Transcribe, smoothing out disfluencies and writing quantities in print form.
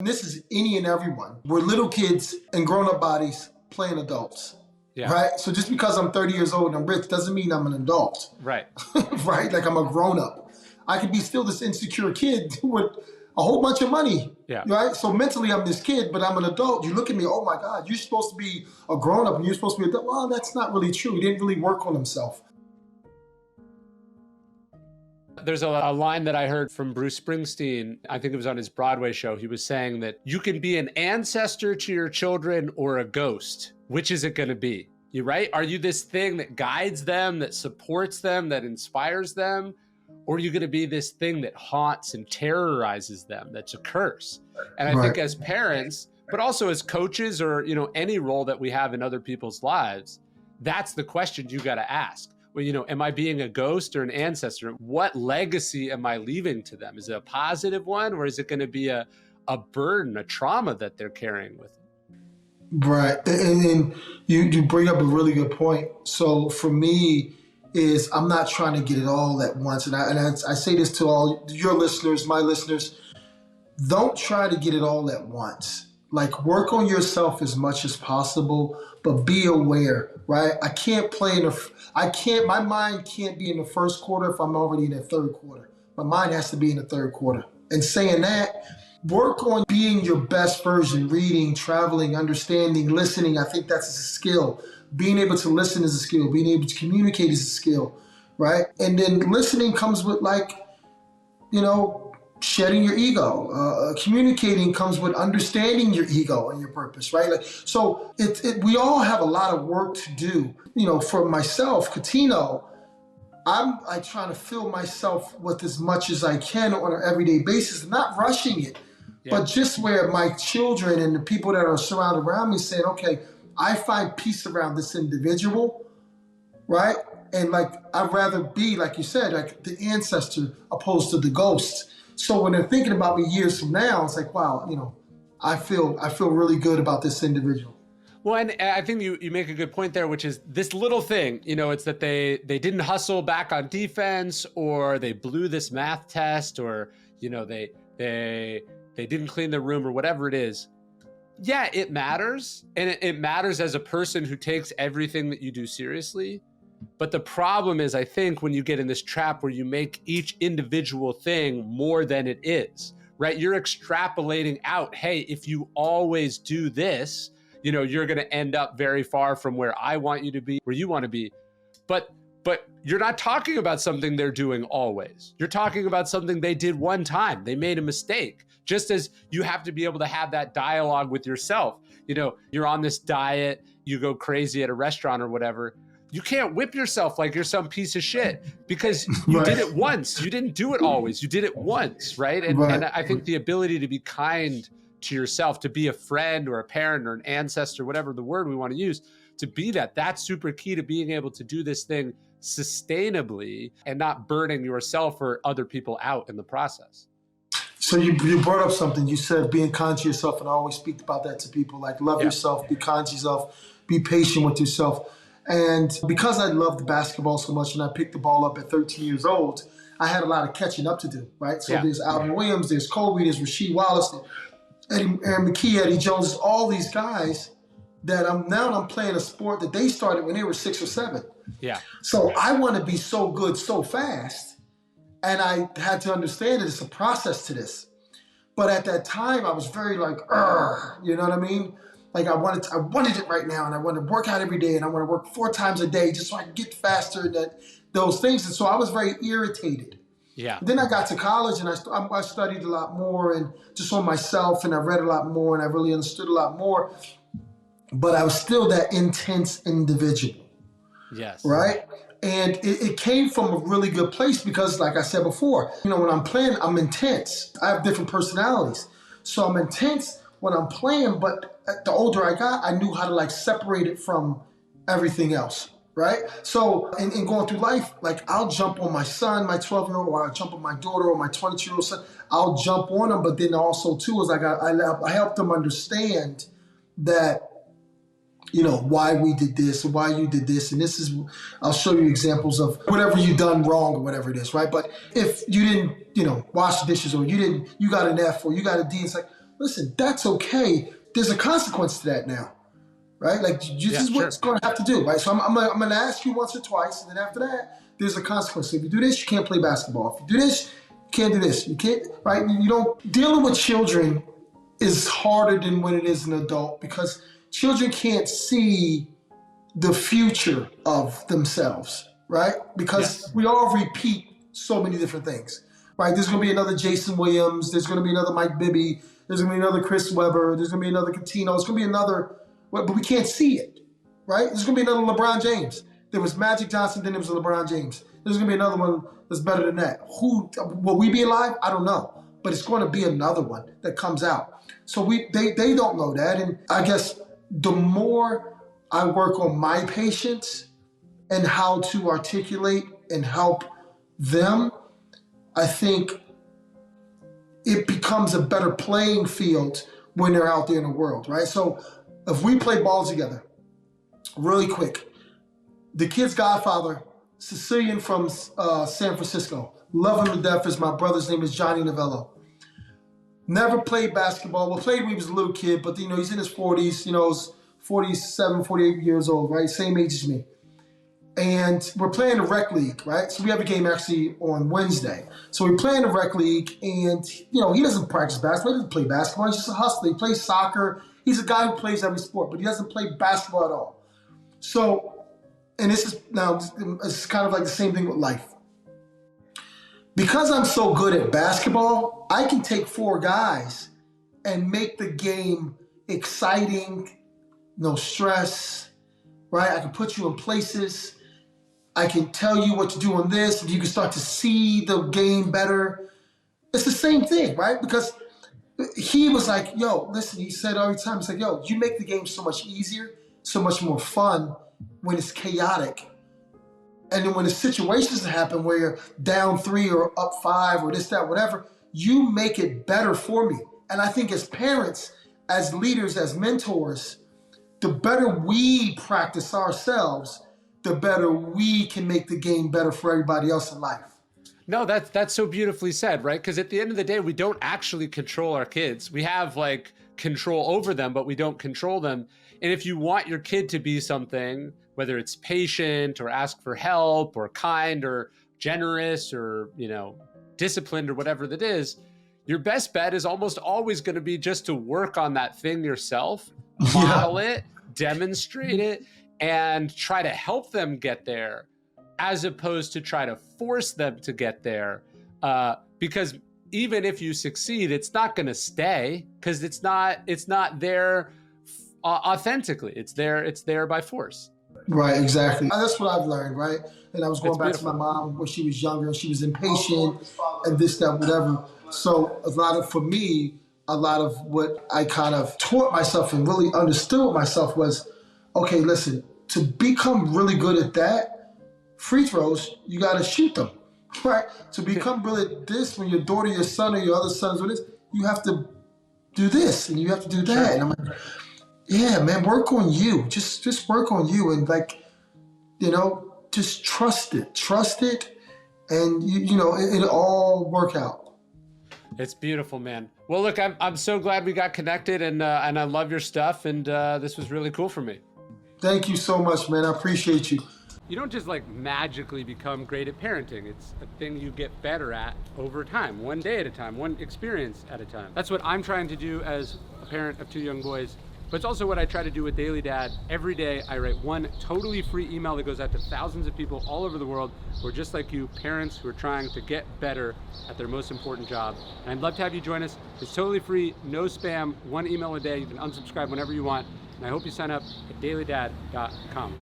And this is any and everyone. We're little kids in grown-up bodies playing adults. Yeah. Right? So just because I'm 30 years old and I'm rich doesn't mean I'm an adult. Right. Right? Like I'm a grown-up. I could be still this insecure kid with a whole bunch of money. Yeah. Right? So mentally I'm this kid, but I'm an adult. You look at me, oh my God, you're supposed to be a grown-up and you're supposed to be an adult. Well, that's not really true. He didn't really work on himself. There's a line that I heard from Bruce Springsteen. I think it was on his Broadway show. He was saying that you can be an ancestor to your children or a ghost. Which is it going to be? You right? Are you this thing that guides them, that supports them, that inspires them? Or are you going to be this thing that haunts and terrorizes them? That's a curse. And I think as parents, but also as coaches or, any role that we have in other people's lives, that's the question you got to ask. Well, am I being a ghost or an ancestor? What legacy am I leaving to them? Is it a positive one, or is it going to be a burden, a trauma that they're carrying with them? Right. And you bring up a really good point. So for me is I'm not trying to get it all at once. And I say this to all your listeners, my listeners, don't try to get it all at once. Like work on yourself as much as possible, but be aware, right? My mind can't be in the first quarter if I'm already in the third quarter. My mind has to be in the third quarter. And saying that, work on being your best version, reading, traveling, understanding, listening. I think that's a skill. Being able to listen is a skill. Being able to communicate is a skill, right? And then listening comes with shedding your ego. Communicating comes with understanding your ego and your purpose, right? So we all have a lot of work to do. For myself, Cuttino, I'm trying to fill myself with as much as I can on an everyday basis, not rushing it, but just where my children and the people that are surrounded around me saying, okay, I find peace around this individual, right? And I'd rather be, like you said, like the ancestor opposed to the ghost. So when they're thinking about me years from now, it's like, wow, I feel really good about this individual. Well, and I think you make a good point there, which is this little thing, it's that they didn't hustle back on defense, or they blew this math test, or, they didn't clean their room, or whatever it is. Yeah, it matters. And it matters as a person who takes everything that you do seriously. But the problem is, I think, when you get in this trap where you make each individual thing more than it is, right? You're extrapolating out, hey, if you always do this, you're going to end up very far from where I want you to be, where you want to be. But you're not talking about something they're doing always. You're talking about something they did one time. They made a mistake. Just as you have to be able to have that dialogue with yourself. You're on this diet, you go crazy at a restaurant or whatever. You can't whip yourself like you're some piece of shit because you did it once. You didn't do it always. You did it once, right? And I think the ability to be kind to yourself, to be a friend or a parent or an ancestor, whatever the word we want to use, to be that's super key to being able to do this thing sustainably and not burning yourself or other people out in the process. So you brought up something. You said being kind to yourself, and I always speak about that to people, like love yourself, be kind to yourself, be patient with yourself. And because I loved basketball so much and I picked the ball up at 13 years old, I had a lot of catching up to do, right? So there's Alvin Williams, there's Kobe, there's Rasheed Wallace, Aaron McKee, Eddie Jones, all these guys that I'm playing a sport that they started when they were 6 or 7. Yeah. So I want to be so good so fast. And I had to understand that it's a process to this. But at that time, I was very you know what I mean? Like I wanted it right now, and I want to work out every day, and I want to work 4 times a day just so I can get faster and those things. And so I was very irritated. Yeah. Then I got to college, and I studied a lot more, and just on myself, and I read a lot more, and I really understood a lot more. But I was still that intense individual. Yes. Right? And it came from a really good place because, like I said before, when I'm playing, I'm intense. I have different personalities. So I'm intense when I'm playing, but the older I got, I knew how to separate it from everything else, right? So in going through life, I'll jump on my son, my 12-year-old, or I'll jump on my daughter or my 22-year-old son. I'll jump on them, but then also too is I help them understand that, why we did this, or why you did this, and this is, I'll show you examples of whatever you done wrong or whatever it is, right? But if you didn't, wash the dishes, or you got an F, or you got a D, it's like, listen, that's okay. There's a consequence to that now, right? Like, this is what it's going to have to do, right? So I'm going to ask you once or twice, and then after that, there's a consequence. So if you do this, you can't play basketball. If you do this, you can't do this. You can't, right? You don't, dealing with children is harder than when it is an adult, because children can't see the future of themselves, right? Because we all repeat so many different things, right? There's going to be another Jason Williams. There's going to be another Mike Bibby. There's going to be another Chris Webber. There's going to be another Cuttino. There's going to be another, but we can't see it, right? There's going to be another LeBron James. There was Magic Johnson, then there was LeBron James. There's going to be another one that's better than that. Who will we be alive? I don't know, but it's going to be another one that comes out. So they don't know that, and I guess the more I work on my patients and how to articulate and help them, I think it becomes a better playing field when they're out there in the world, right? So if we play ball together, really quick, the kid's godfather, Sicilian from San Francisco, love him to death, is my brother's name is Johnny Novello. Never played basketball. Well, played when he was a little kid, but he's in his 40s, he's 47, 48 years old, right? Same age as me. And we're playing the rec league, right? So we have a game actually on Wednesday. So we play in the rec league, and he doesn't practice basketball. He doesn't play basketball. He's just a hustler. He plays soccer. He's a guy who plays every sport, but he doesn't play basketball at all. So, and this is kind of like the same thing with life. Because I'm so good at basketball, I can take 4 guys and make the game exciting, no stress, right? I can put you in places. I can tell you what to do on this, and you can start to see the game better. It's the same thing, right? Because he was like, yo, listen, he said every time, he's like, yo, you make the game so much easier, so much more fun when it's chaotic. And then when the situations happen where you're down 3 or up 5 or this, that, whatever, you make it better for me. And I think as parents, as leaders, as mentors, the better we practice ourselves, the better we can make the game better for everybody else in life. No, that's so beautifully said, right? Because at the end of the day, we don't actually control our kids. We have like control over them, but we don't control them. And if you want your kid to be something, whether it's patient or ask for help or kind or generous or, disciplined or whatever that is, your best bet is almost always going to be just to work on that thing yourself, model it, demonstrate it, and try to help them get there, as opposed to try to force them to get there. Because even if you succeed, it's not going to stay, because it's not there authentically. It's there by force. Right, exactly. That's what I've learned, right? And I was going back to my mom when she was younger, and she was impatient and this, that, whatever. So a lot of what I kind of taught myself and really understood myself was, okay, listen, to become really good at that, free throws, you got to shoot them, right? To become really at this, when your daughter, your son, or your other sons with this, you have to do this and you have to do that. Sure. And I'm like, yeah, man, work on you. Just work on you, and just trust it, and it'll all work out. It's beautiful, man. Well, look, I'm so glad we got connected, and I love your stuff, and this was really cool for me. Thank you so much, man. I appreciate you. You don't just magically become great at parenting. It's a thing you get better at over time, one day at a time, one experience at a time. That's what I'm trying to do as a parent of 2 young boys. But it's also what I try to do with Daily Dad. Every day I write one totally free email that goes out to thousands of people all over the world who are just like you, parents who are trying to get better at their most important job. And I'd love to have you join us. It's totally free, no spam, 1 email a day. You can unsubscribe whenever you want. And I hope you sign up at dailydad.com.